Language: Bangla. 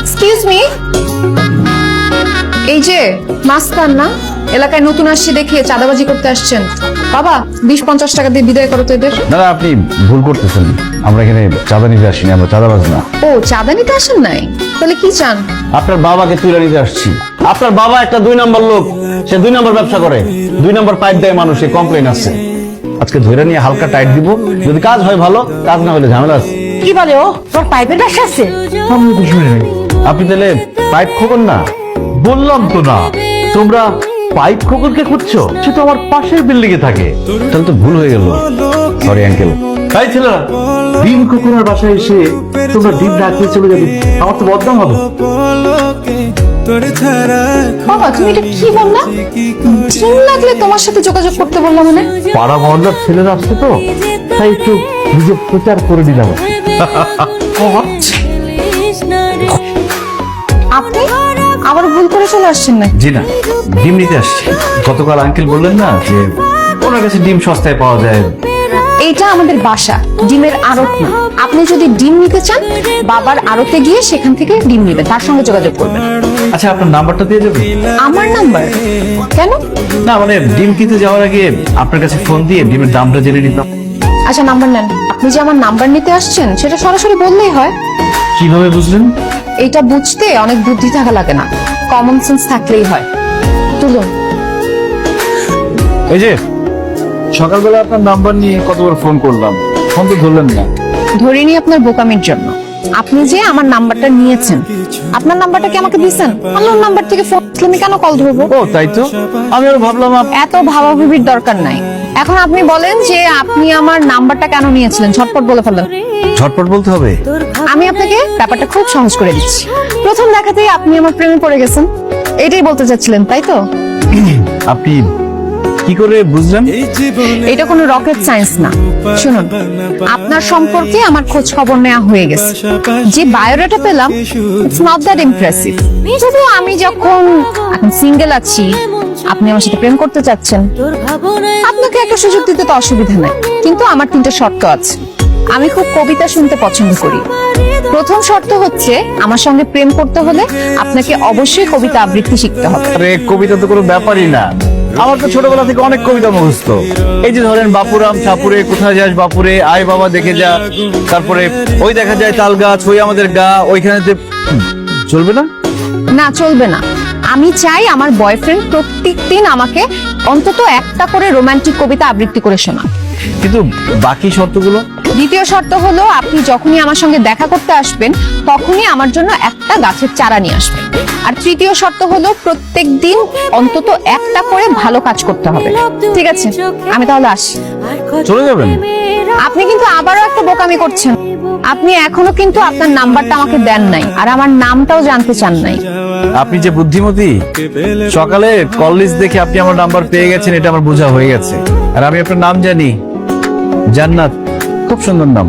এক্সকিউজ মি, এই যে মাস্তান না, এলাকায় নতুন আসছে দেখে চাঁদাবাজি করতে আসছেন। বাবা 20-50 টাকা দিয়ে বিদায় করো তো এদের। দাদা আপনি ভুল করতেছেন, আমরা এখানে চাঁদা নিতে আসিনি, আমরা চাঁদাবাজ না। ও, চাঁদা নিতে আসেন নাই? তাহলে কি চান? আপনার বাবাকে তুলে নিতে আসছি। আপনার বাবা একটা 2 নম্বর লোক, সে 2 নম্বর ব্যবসা করে, 2 নম্বর পাইপ দেয় মানুষে, কমপ্লেন আছে। আজকে ধরে নিয়ে হালকা টাইট দিব, যদি কাজ হয় ভালো, কাজ না হলে ঝামেলা আছে। কি বলে ও, তোর পাইপের ব্যবসা আছে? আপনি তাহলে পাইপ খোকন না? বললাম তো না, তোমরা পাইপ খোকনকে খুঁজছো, সে তো আমার পাশের বিল্ডিং এ থাকে। তাহলে তো ভুল হয়ে গেল, সরি আঙ্কেল। তাই ছিল না, ডিম খোকনের বাসায় এসে তোমরা ডিম না খেয়ে চলে যাবে, আমার তো বদনাম হবে। বাবা তুমি এটা কি বললা? ডিম লাগলে তোমার সাথে যোগাযোগ করতে বললাম মানে? পাড়া মহল্লার ছেলেরা আসছে তো, তাই একটু নিজে প্রচার করে দিলাম। আপনি আবার ভুল করে চলে আসছেন না? জি না, ডিম নিতে আসছি। গতকাল আঙ্কেল বললেন না যে ওনার কাছে ডিম সস্তায় পাওয়া যায়। এইটা আমাদের বাসা, ডিমের আড়ত না। আপনি যদি ডিম নিতে চান, বাবার আড়তে গিয়ে সেখান থেকে ডিম নেবেন, তার সঙ্গে যোগাযোগ করবেন। আচ্ছা আপনার নাম্বারটা দিয়ে যাবেন? আমার নাম্বার কেন? না মানে ডিম কিনতে যাওয়ার আগে আপনার কাছে ফোন দিয়ে ডিমের দামটা জেনে নিতাম। আচ্ছা নাম্বার নেন। আপনি যে আমার নাম্বার নিতে আসছেন সেটা সরাসরি বললেই হয়। কিভাবে বুঝলেন? এটা বুঝতে অনেক বুদ্ধি থাকা লাগে না, কমন সেন্স থাকলেই হয়। তুলুন। এই যে সকালবেলা আপনার নাম্বার নিয়ে কতবার ফোন করলাম, ফোন তো ধরলেন না। ধরিনি আপনার বোকামির জন্য। আপনি যে আমার নাম্বারটা নিয়েছেন, আপনার নাম্বারটা কি আমাকে দিয়েছেন? আমার নাম্বার থেকে ফোন আমি কেন কল ধরবো? ও তাই তো, আমি আর ভাবলাম এত ভাবাভাবির দরকার নাই। এখন আপনি বলেন যে আপনি আমার নাম্বারটা কেন নিয়েছিলেন, ঝটপট বলে ফেলেন। ঝটপট বলতে হবে। আমি আপনাকে ব্যাপারটা খুব সহজ করে দিচ্ছি। প্রথম দেখাতেই আপনি আমার প্রেমে পড়ে গেছেন, এটাই বলতে চাচ্ছিলেন তাই তো? আপনি কি করে বুঝলেন? এটা কোনো রকেট সায়েন্স না। শুনুন, আপনার সম্পর্কে আমার খোঁজ খবর নেওয়া হয়ে গেছে। যে বায়োডাটা পেলাম, ইটস নট দ্যাট ইমপ্রেসিভ। যদিও আমি যখন এখন সিঙ্গেল আছি, আপনি আমার সাথে প্রেম করতে চাচ্ছেন, আপনাকে একটা সুযোগ দিতে তো অসুবিধা নাই, কিন্তু আমার 3টা শর্ত আছে। আমি খুব কবিতা শুনতে পছন্দ করি। প্রথম শর্ত হচ্ছে, আমার সঙ্গে প্রেম করতে হলে আপনাকে অবশ্যই কবিতা আবৃত্তি শিখতে হবে। আরে কবিতা তো কোনো ব্যাপারই না, আমার তো ছোটবেলা থেকে অনেক কবিতা মুখস্থ। এই যে ধরেন বাপুরাম সাপুরে, কোথায় যাস বাপুরে, আয় বাবা দেখে যা, তারপরে ওই দেখা যায় তাল গাছ, ওই আমাদের গা, ওইখানে চলবে না? না, চলবে না। আমি চাই আমার বয়ফ্রেন্ড প্রত্যেকদিন আমাকে অন্তত একটা করে রোমান্টিক কবিতা আবৃত্তি করে শোনা। কিন্তু বাকি শর্তগুলো? দ্বিতীয় শর্ত হলো, আপনি যখনই আমার সঙ্গে দেখা করতে আসবেন, তখনই আমার জন্য একটা গাছের চারা নিয়ে আসবেন। আর তৃতীয় শর্ত হলো, প্রত্যেকদিন অন্তত একটা করে ভালো কাজ করতে হবে। ঠিক আছে, আমি তাহলে আসি। চলে যাবেন? আপনি কিন্তু আবারও একটা বোকামি করছেন। আপনি এখনো কিন্তু আপনার নাম্বারটা আমাকে দেন নাই, আর আমার নামটাও জানতে চান নাই। আপনি যে বুদ্ধিমতী, সকালে কল লিস্ট দেখে আপনি আমার নাম্বার পেয়ে গেছেন, এটা আমার বোঝা হয়ে গেছে। আর আমি আপনার নাম জানি, জান্নাত, খুব সুন্দর নাম।